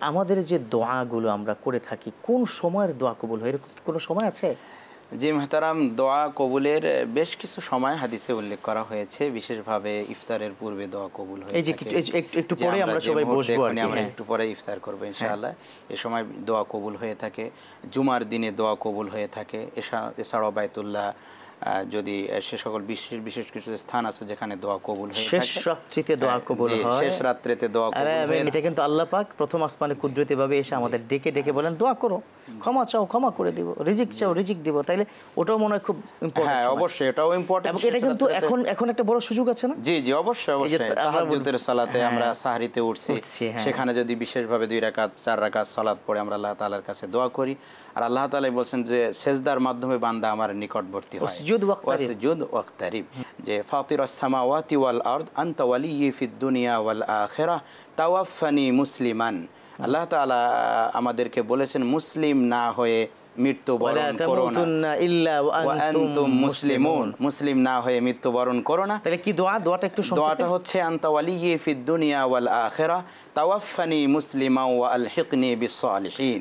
আমাদের যে দোয়াগুলো আমরা করে থাকি কোন সময়ের দোয়া কবুল হয়, এরকম কোনো সময় আছে? জি মুহতারাম, দোয়া কবুলের বেশ কিছু সময় হাদিসে উল্লেখ করা হয়েছে, বিশেষভাবে ইফতারের পূর্বে দোয়া কবুল হয়ে থাকে। একটু পরে আমরা সবাই বসবো, আমরা একটু পরে ইফতার করব ইনশাআল্লাহ। এ সময় দোয়া কবুল হয়ে থাকে। জুমার দিনে দোয়া কবুল হয়ে থাকে। এছাড়াও বাইতুল্লাহ যদি সে সকল বিশেষ কিছু স্থান আছে যেখানে দোয়া কবুল হয়ে থাকে। শেষ রাত্রিতে দোয়া কবুল হয়, শেষ রাত্রিতে দোয়া কবুল হয়। এটা কিন্তু আল্লাহ পাক প্রথম আসমানে কুদরতিভাবে এসে আমাদের ডেকে ডেকে বলেন দোয়া করো, ক্ষমা চাও ক্ষমা করে দিব, রিজিক চাও রিজিক দিব। তাইলে ওটাও মনে হয় খুব ইম্পর্টেন্ট। হ্যাঁ অবশ্যই, এটাও ইম্পর্টেন্ট। এটা কিন্তু এখন একটা বড় সুযোগ আছে না? জি জি অবশ্যই। তাহাজ্জুদের সালাতে আমরা সাহরিতে উঠছি, সেখানে যদি বিশেষভাবে 2 রাকাত 4 রাকাত সালাত পড়ে আমরা আল্লাহ তাআলার কাছে দোয়া করি, আর আল্লাহ তাআলা বলেন যে সেজদার মাধ্যমে বান্দা আমার নিকটবর্তী হয়। ওয়াসজুদ ওয়াক্তারিব, যে ফাতিরাস সামাওয়াতি ওয়াল আরদ আনতা ওয়ালিয়্যি ফিদ দুনিয়া ওয়াল আখিরাহ তাওয়াফফানি মুসলিমান। আল্লাহ তাআলা আমাদেরকে বলেছেন মুসলিম না হয়ে মৃত্যুবরণ করো না, ইল্লা ওয়া আনতুম মুসলিমুন, মুসলিম না হয়ে মৃত্যুবরণ করো না। তাহলে কি দোয়া? দোয়াটা একটু সংক্ষেপে। দোয়াটা হচ্ছে আনতা ওয়ালিয়্যি ফিদ দুনিয়া ওয়াল আখিরাহ তাওয়াফফানি মুসলিমান ওয়া আলহিকনি বিস সালিহিন।